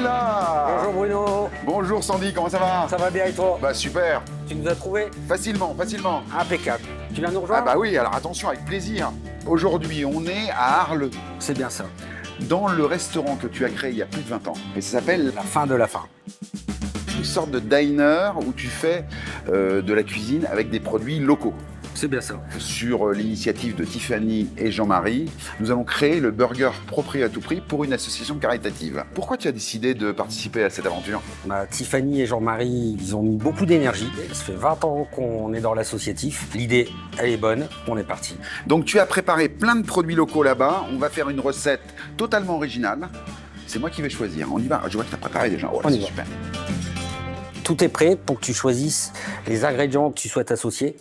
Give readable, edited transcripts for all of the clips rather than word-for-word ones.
voilà. Bonjour Bruno. Bonjour Sandy, comment ça va? Ça va bien et toi? Bah super. Tu nous as trouvé? Facilement. Impeccable. Tu viens nous Ah rejoindre? bah oui, alors attention, avec plaisir. Aujourd'hui, on est à Arles, C'est bien ça. dans le restaurant que tu as créé il y a plus de 20 ans. Et ça s'appelle La fin de la fin. une sorte de diner où tu fais de la cuisine avec des produits locaux. C'est bien ça. Sur l'initiative de Tiffany et Jean-Marie, nous allons créer le burger Proprio à tout prix pour une association caritative. Pourquoi tu as décidé de participer à cette aventure? Tiffany et Jean-Marie, ils ont mis beaucoup d'énergie. Ça fait 20 ans qu'on est dans l'associatif. L'idée, elle est bonne. On est parti. Donc tu as préparé plein de produits locaux là-bas. On va faire une recette totalement originale. C'est moi qui vais choisir. On y va. Je vois que tu as préparé déjà. Oh, On y c'est va. super. Tout est prêt pour que tu choisisses les ingrédients que tu souhaites associer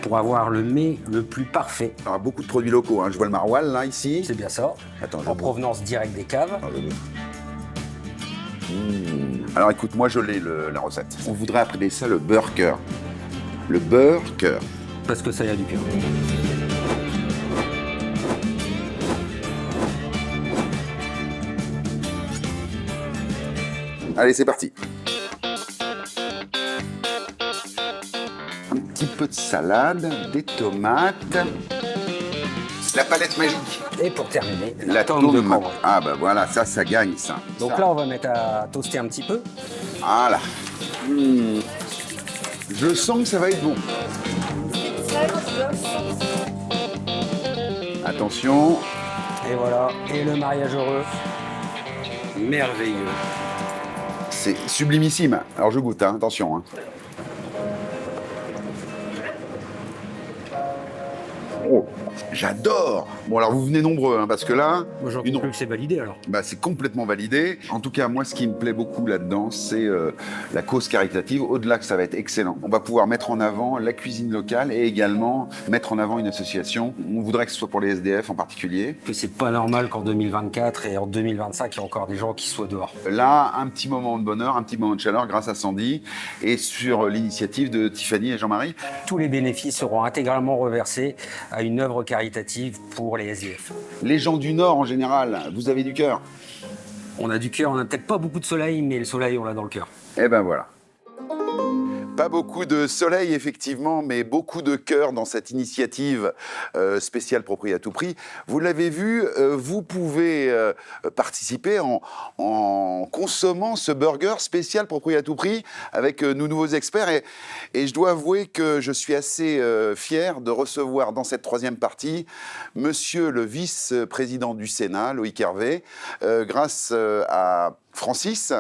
pour avoir le mets le plus parfait. Alors, beaucoup de produits locaux. Hein. Je vois le maroilles là, ici. C'est bien ça. Attends, je En vois. provenance directe des caves. Alors écoute, moi je l'ai la recette. On voudrait appeler ça le burger. Le burger. Parce que ça y a du cœur. Allez, c'est parti. Un petit peu de salade, des tomates, la palette magique. Et pour terminer, La tome de tome. cambrai. Ah bah voilà, ça gagne ça. Donc Ça. là, on va mettre à toaster un petit peu. Voilà. Je sens que ça va être bon. Attention. Et voilà, et le mariage heureux. Merveilleux. C'est sublimissime. Alors je goûte, hein, attention. Hein. Oh, j'adore. Bon alors vous venez nombreux, hein, parce que là, Moi, j'en une- conclus que c'est validé alors. bah, c'est complètement validé. En tout cas, moi, ce qui me plaît beaucoup là-dedans, c'est la cause caritative. Au-delà que ça va être excellent. On va pouvoir mettre en avant la cuisine locale et également mettre en avant une association. On voudrait que ce soit pour les SDF en particulier. Que c'est pas normal qu'en 2024 et en 2025, il y a encore des gens qui soient dehors. Là, un petit moment de bonheur, un petit moment de chaleur grâce à Sandy et sur l'initiative de Tiffany et Jean-Marie. Tous les bénéfices seront intégralement reversés à une œuvre caritative pour les SDF. Les gens du Nord, en général, vous avez du cœur. On a du cœur, on n'a peut-être pas beaucoup de soleil, mais le soleil, on l'a dans le cœur. Eh ben voilà. Pas beaucoup de soleil, effectivement, mais beaucoup de cœur dans cette initiative spéciale Proprio à tout prix. Vous l'avez vu, vous pouvez participer en consommant ce burger spécial Proprio à tout prix avec nos nouveaux experts. Et je dois avouer que je suis assez fier de recevoir dans cette troisième partie monsieur le vice-président du Sénat, Loïc Hervé, grâce à Francis.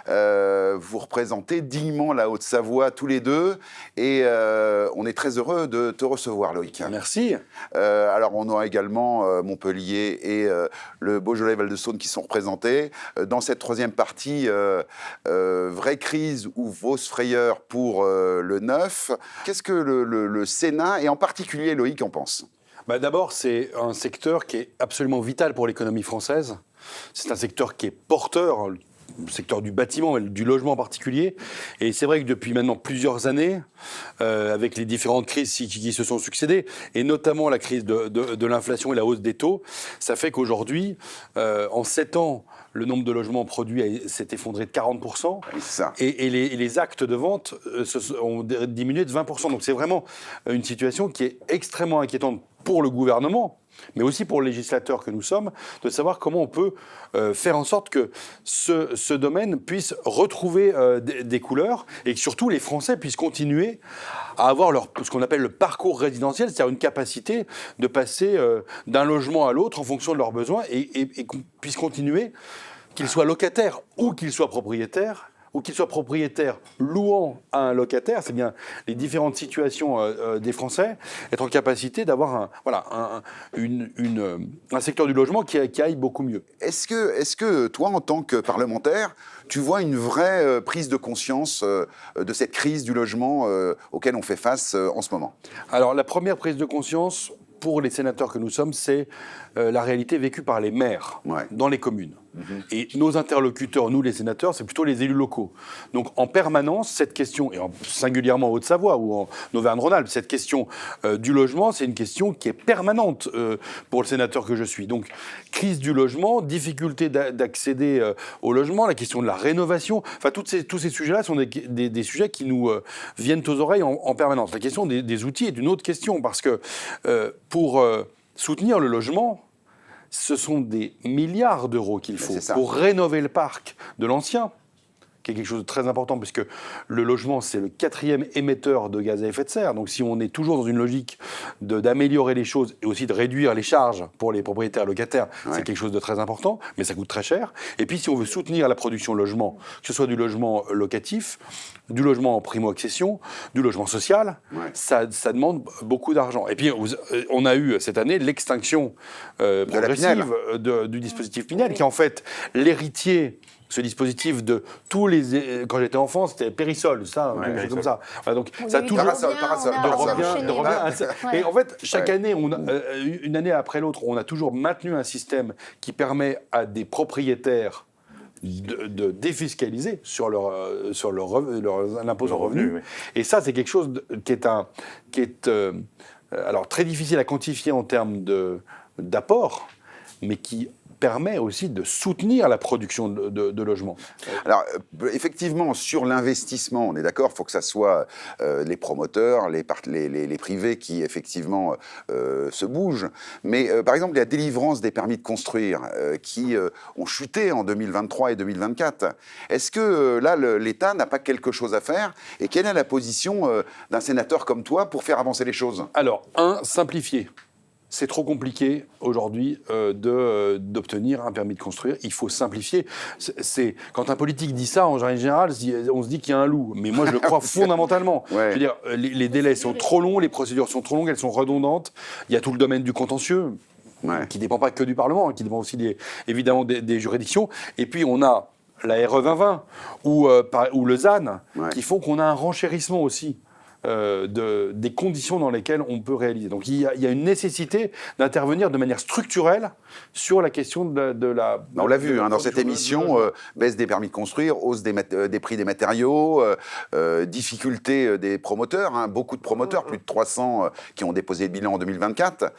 Vous représentez dignement la Haute-Savoie tous les deux et on est très heureux de te recevoir, Loïc. Merci. Alors on aura également Montpellier et le Beaujolais-Val-de-Saône qui sont représentés. Dans cette troisième partie, vraie crise ou fausse frayeur pour le neuf. Qu'est-ce que le Sénat et en particulier Loïc en pense? D'abord, c'est un secteur qui est absolument vital pour l'économie française. C'est un secteur qui est porteur, le secteur du bâtiment, du logement en particulier. Et c'est vrai que depuis maintenant plusieurs années, avec les différentes crises qui se sont succédées, et notamment la crise de l'inflation et la hausse des taux, ça fait qu'aujourd'hui, en 7 ans, le nombre de logements produits s'est effondré de 40%. Oui, c'est ça. Et les actes de vente ont diminué de 20%. Donc c'est vraiment une situation qui est extrêmement inquiétante pour le gouvernement, mais aussi pour le législateur que nous sommes, de savoir comment on peut faire en sorte que ce domaine puisse retrouver des couleurs et que surtout les Français puissent continuer à avoir ce qu'on appelle le parcours résidentiel, c'est-à-dire une capacité de passer d'un logement à l'autre en fonction de leurs besoins et qu'on puisse continuer, qu'ils soient locataires ou qu'ils soient propriétaires, ou qu'il soit propriétaire louant à un locataire, c'est bien les différentes situations des Français, être en capacité d'avoir un secteur du logement qui aille beaucoup mieux. Est-ce que toi, en tant que parlementaire, tu vois une vraie prise de conscience de cette crise du logement auquel on fait face en ce moment? Alors la première prise de conscience, pour les sénateurs que nous sommes, c'est la réalité vécue par les maires dans les communes. Et nos interlocuteurs, nous les sénateurs, c'est plutôt les élus locaux. Donc en permanence, cette question, et singulièrement en Haute-Savoie ou en Auvergne-Rhône-Alpes, cette question du logement, c'est une question qui est permanente pour le sénateur que je suis. Donc crise du logement, difficulté d'accéder au logement, la question de la rénovation, enfin tous ces sujets-là sont des sujets qui nous viennent aux oreilles en permanence. La question des outils est une autre question, parce que pour soutenir le logement, ce sont des milliards d'euros qu'il faut pour rénover le parc de l'ancien, qui est quelque chose de très important, puisque le logement, c'est le 4e émetteur de gaz à effet de serre. Donc si on est toujours dans une logique d'améliorer les choses et aussi de réduire les charges pour les propriétaires locataires, c'est quelque chose de très important, mais ça coûte très cher. Et puis si on veut soutenir la production de logement, que ce soit du logement locatif, du logement en primo-accession, du logement social, ça demande beaucoup d'argent. Et puis on a eu cette année l'extinction progressive du dispositif Pinel, qui est en fait l'héritier, ce dispositif de tous les... Quand j'étais enfant, c'était Périsol, ça, quelque chose comme ça. Voilà, donc ça a toujours... Et en fait, chaque année, une année après l'autre, on a toujours maintenu un système qui permet à des propriétaires de défiscaliser sur l'impôt sur le revenu. Et ça, c'est quelque chose qui est alors très difficile à quantifier en termes d'apport, mais qui permet aussi de soutenir la production de logements. Alors, effectivement, sur l'investissement, on est d'accord, il faut que ça soit les promoteurs, les privés qui, effectivement, se bougent. Mais, par exemple, la délivrance des permis de construire qui ont chuté en 2023 et 2024, est-ce que, là, l'État n'a pas quelque chose à faire? Et quelle est la position d'un sénateur comme toi pour faire avancer les choses? Alors, simplifier. C'est trop compliqué aujourd'hui d'obtenir un permis de construire. Il faut simplifier. Quand un politique dit ça, en général, on se dit qu'il y a un loup. Mais moi, je le crois fondamentalement. Je veux dire, les délais sont trop longs, les procédures sont trop longues, elles sont redondantes. Il y a tout le domaine du contentieux, qui ne dépend pas que du Parlement, qui dépend aussi évidemment des juridictions. Et puis, on a la RE 2020 ou le ZAN, qui font qu'on a un renchérissement aussi des conditions dans lesquelles on peut réaliser. Donc il y a une nécessité d'intervenir de manière structurelle sur la question de la... On l'a vu dans cette émission, baisse des permis de construire, hausse des prix des matériaux, difficulté des promoteurs, beaucoup de promoteurs, plus de 300 qui ont déposé le bilan en 2024.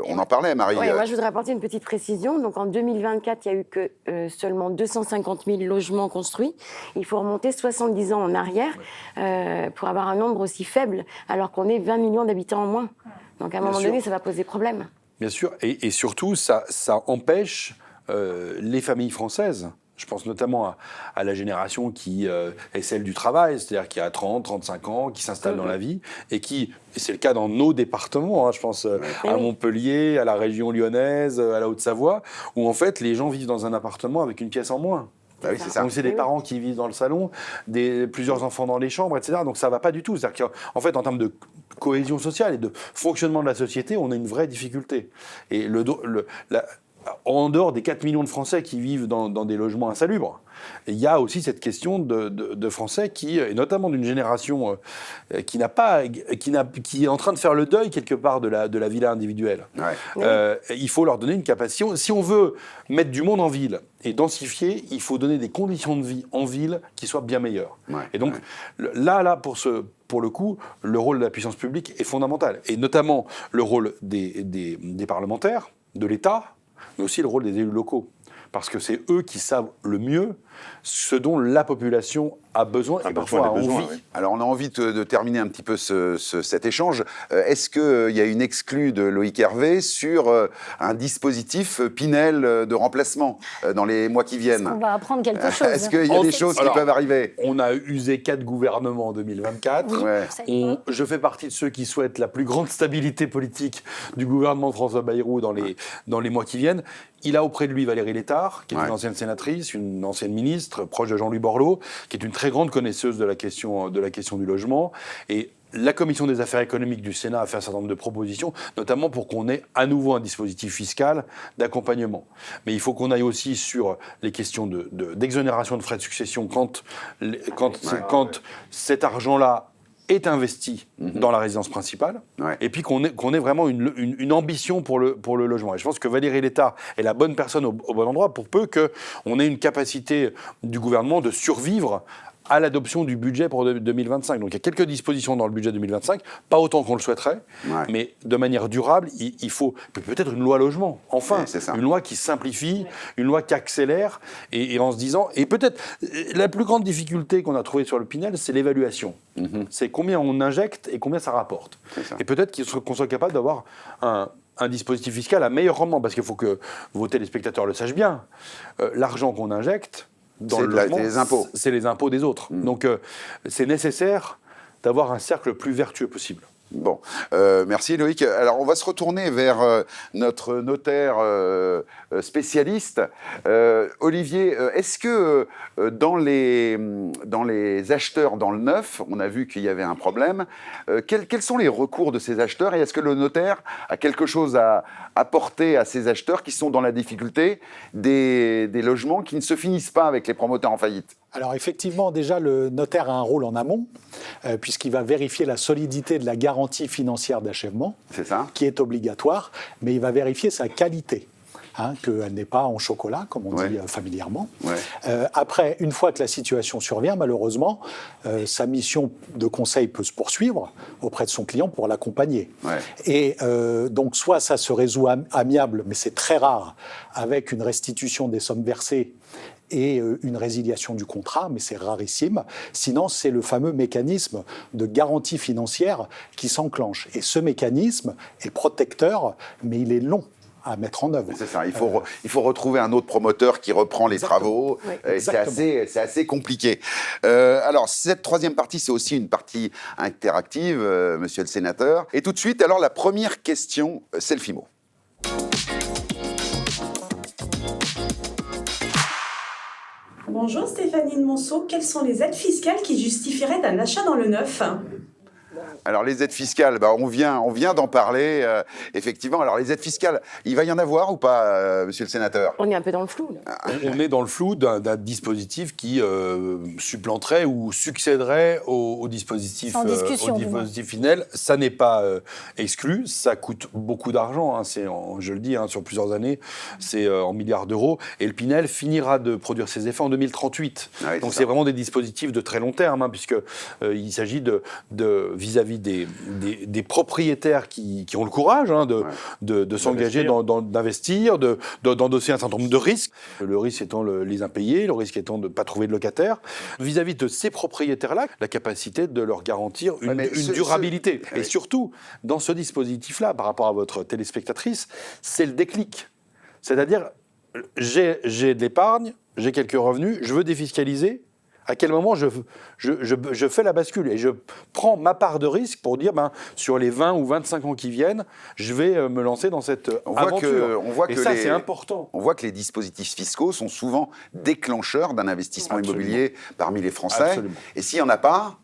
On en parlait, Marie. Oui, moi je voudrais apporter une petite précision. Donc en 2024, il n'y a eu que seulement 250 000 logements construits. Il faut remonter 70 ans en arrière pour avoir un nombre aussi faible, alors qu'on est 20 millions d'habitants en moins. Donc à un moment donné, ça va poser problème. Bien sûr, et surtout, ça empêche les familles françaises. Je pense notamment à la génération qui est celle du travail, c'est-à-dire qui a 30, 35 ans, qui s'installe dans la vie, et c'est le cas dans nos départements, je pense à Montpellier, à la région lyonnaise, à la Haute-Savoie, où en fait les gens vivent dans un appartement avec une pièce en moins. Oui, c'est ça. Donc c'est des parents qui vivent dans le salon, plusieurs enfants dans les chambres, etc. Donc ça ne va pas du tout. C'est-à-dire qu'en fait, en termes de cohésion sociale et de fonctionnement de la société, on a une vraie difficulté. Et en dehors des 4 millions de Français qui vivent dans des logements insalubres, il y a aussi cette question de Français et notamment d'une génération qui est en train de faire le deuil quelque part de la villa individuelle. Il faut leur donner une capacité. Si on veut mettre du monde en ville et densifier, il faut donner des conditions de vie en ville qui soient bien meilleures. Et donc là, pour le coup, le rôle de la puissance publique est fondamental. Et notamment le rôle des parlementaires, de l'État, mais aussi le rôle des élus locaux. Parce que c'est eux qui savent le mieux ce dont la population a besoin et parfois a envie. Alors, on a envie de terminer un petit peu cet échange. Est-ce qu'il y a une exclue de Loïc Hervé sur un dispositif Pinel de remplacement dans les mois qui viennent? On va apprendre quelque chose. Est-ce qu'il y a des choses qui peuvent arriver? On a usé 4 gouvernements en 2024. Je fais partie de ceux qui souhaitent la plus grande stabilité politique du gouvernement de François Bayrou dans les mois qui viennent. Il a auprès de lui Valérie Létard, qui est une ancienne sénatrice, une ancienne ministre, proche de Jean-Louis Borloo, qui est une très grande connaisseuse de la question du logement. Et la Commission des affaires économiques du Sénat a fait un certain nombre de propositions, notamment pour qu'on ait à nouveau un dispositif fiscal d'accompagnement. Mais il faut qu'on aille aussi sur les questions d'exonération de frais de succession quand cet argent-là est investi dans la résidence principale, Ouais. et puis qu'on ait vraiment une ambition pour le logement. Et je pense que Valérie Létard est la bonne personne au bon endroit pour peu qu'on ait une capacité du gouvernement de survivre à l'adoption du budget pour 2025. Donc il y a quelques dispositions dans le budget 2025, pas autant qu'on le souhaiterait, Ouais. mais de manière durable, il faut peut-être une loi logement, enfin, Oui, c'est ça. une loi qui simplifie, une loi qui accélère, et en se disant, et peut-être la plus grande difficulté qu'on a trouvée sur le Pinel, c'est l'évaluation. C'est combien on injecte et combien ça rapporte. C'est ça. Et peut-être qu'on soit capable d'avoir un dispositif fiscal à meilleur rendement, parce qu'il faut que vos téléspectateurs le sachent bien. L'argent qu'on injecte dans C'est le de la- logement, c'est les impôts. c'est les impôts des autres. Donc c'est nécessaire d'avoir un cercle le plus vertueux possible. Bon, merci Loïc. Alors on va se retourner vers notre notaire spécialiste. Olivier, est-ce que dans les acheteurs dans le neuf, on a vu qu'il y avait un problème, quels sont les recours de ces acheteurs et est-ce que le notaire a quelque chose à apporter à ces acheteurs qui sont dans la difficulté des logements qui ne se finissent pas avec les promoteurs en faillite? Alors effectivement, déjà, le notaire a un rôle en amont, puisqu'il va vérifier la solidité de la garantie financière d'achèvement, C'est ça? qui est obligatoire, mais il va vérifier sa qualité, qu'elle n'est pas en chocolat, comme on dit familièrement. Ouais. Après, une fois que la situation survient, malheureusement, sa mission de conseil peut se poursuivre auprès de son client pour l'accompagner. Ouais. Et donc, soit ça se résout amiable, mais c'est très rare, avec une restitution des sommes versées et une résiliation du contrat, mais c'est rarissime. Sinon, c'est le fameux mécanisme de garantie financière qui s'enclenche. Et ce mécanisme est protecteur, mais il est long à mettre en œuvre. C'est ça, il faut retrouver un autre promoteur qui reprend les travaux. Oui. Et c'est assez compliqué. Alors, cette troisième partie, c'est aussi une partie interactive, monsieur le sénateur. Et tout de suite, alors, la première question, Selfimo. Bonjour Stéphanie de Monceau, quelles sont les aides fiscales qui justifieraient d'un achat dans le neuf ? Alors, les aides fiscales, on vient d'en parler, effectivement. Alors, les aides fiscales, il va y en avoir ou pas, monsieur le sénateur? On est un peu dans le flou, là. On est dans le flou d'un dispositif qui supplanterait ou succéderait au dispositif, Sans discussion, du moins. Pinel. Ça n'est pas exclu, ça coûte beaucoup d'argent, je le dis, sur plusieurs années, c'est en milliards d'euros, et le Pinel finira de produire ses effets en 2038. Ah oui, Donc c'est c'est ça. vraiment des dispositifs de très long terme, puisqu'il s'agit de vis-à-vis des propriétaires qui ont le courage de s'engager, d'investir, d'endosser un certain nombre de risques. Le risque étant les impayés, le risque étant de ne pas trouver de locataire. Vis-à-vis de ces propriétaires-là, la capacité de leur garantir une durabilité. Et surtout, dans ce dispositif-là, par rapport à votre téléspectatrice, c'est le déclic. C'est-à-dire, j'ai de l'épargne, j'ai quelques revenus, je veux défiscaliser. À quel moment je fais la bascule et je prends ma part de risque pour dire, sur les 20 ou 25 ans qui viennent, je vais me lancer dans cette aventure. Et ça, c'est important. On voit que les dispositifs fiscaux sont souvent déclencheurs d'un investissement Absolument. immobilier parmi les Français. Absolument. Et s'il n'y en a pas,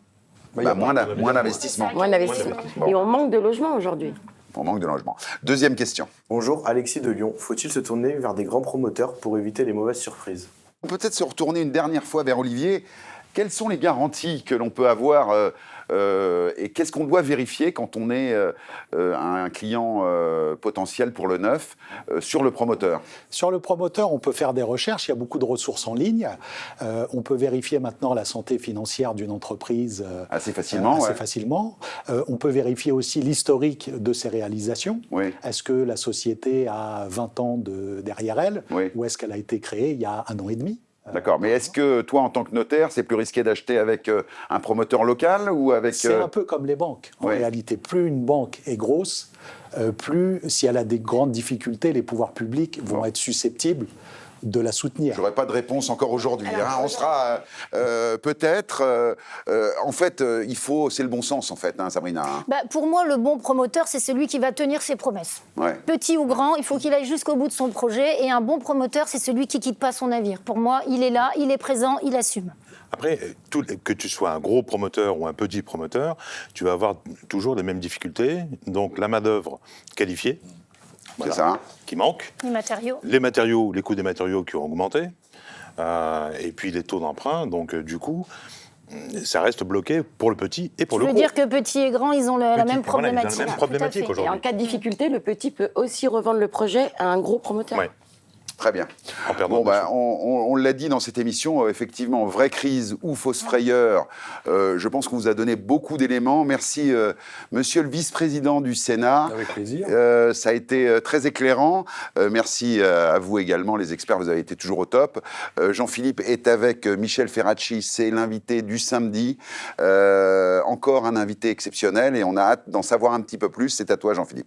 Il y a moins d'investissement. Moins d'investissement. Et on manque de logements aujourd'hui. On manque de logement. Deuxième question. Bonjour, Alexis de Lyon. Faut-il se tourner vers des grands promoteurs pour éviter les mauvaises surprises ? On peut peut-être se retourner une dernière fois vers Olivier. Quelles sont les garanties que l'on peut avoir et qu'est-ce qu'on doit vérifier quand on est un client potentiel pour le neuf sur le promoteur? Sur le promoteur, on peut faire des recherches, il y a beaucoup de ressources en ligne. On peut vérifier maintenant la santé financière d'une entreprise Assez facilement. facilement. On peut vérifier aussi l'historique de ses réalisations. Oui. Est-ce que la société a 20 ans derrière elle Oui. ou est-ce qu'elle a été créée il y a 1 an et demi? D'accord, mais est-ce que toi, en tant que notaire, c'est plus risqué d'acheter avec un promoteur local ou avec... C'est un peu comme les banques. En réalité, plus une banque est grosse, plus, si elle a des grandes difficultés, les pouvoirs publics vont être susceptibles de la soutenir. J'aurais pas de réponse encore aujourd'hui. On sera peut-être... en fait, c'est le bon sens, en fait, Sabrina. Pour moi, le bon promoteur, c'est celui qui va tenir ses promesses. Ouais. Petit ou grand, il faut qu'il aille jusqu'au bout de son projet. Et un bon promoteur, c'est celui qui ne quitte pas son navire. Pour moi, il est là, il est présent, il assume. Après, que tu sois un gros promoteur ou un petit promoteur, tu vas avoir toujours les mêmes difficultés. Donc la main-d'œuvre qualifiée, C'est ça. qui manque. Les matériaux. Les matériaux, les coûts des matériaux qui ont augmenté. Et puis les taux d'emprunt. Donc du coup, ça reste bloqué pour le petit et pour Je le veux gros. dire que petit et grand, ils ont la Petit, même voilà, ils ont la problématique. même Tout à problématique fait. aujourd'hui. Et en cas de difficulté, le petit peut aussi revendre le projet à un gros promoteur. Ouais. Très bien. En perdant Bon, des ben, sous. on l'a dit dans cette émission, effectivement, vraie crise ou fausse frayeur. Je pense qu'on vous a donné beaucoup d'éléments. Merci, monsieur le vice-président du Sénat. Avec plaisir. Ça a été très éclairant. Merci à vous également, les experts, vous avez été toujours au top. Jean-Philippe est avec Michel Ferracci, c'est l'invité du samedi. Encore un invité exceptionnel et on a hâte d'en savoir un petit peu plus. C'est à toi, Jean-Philippe.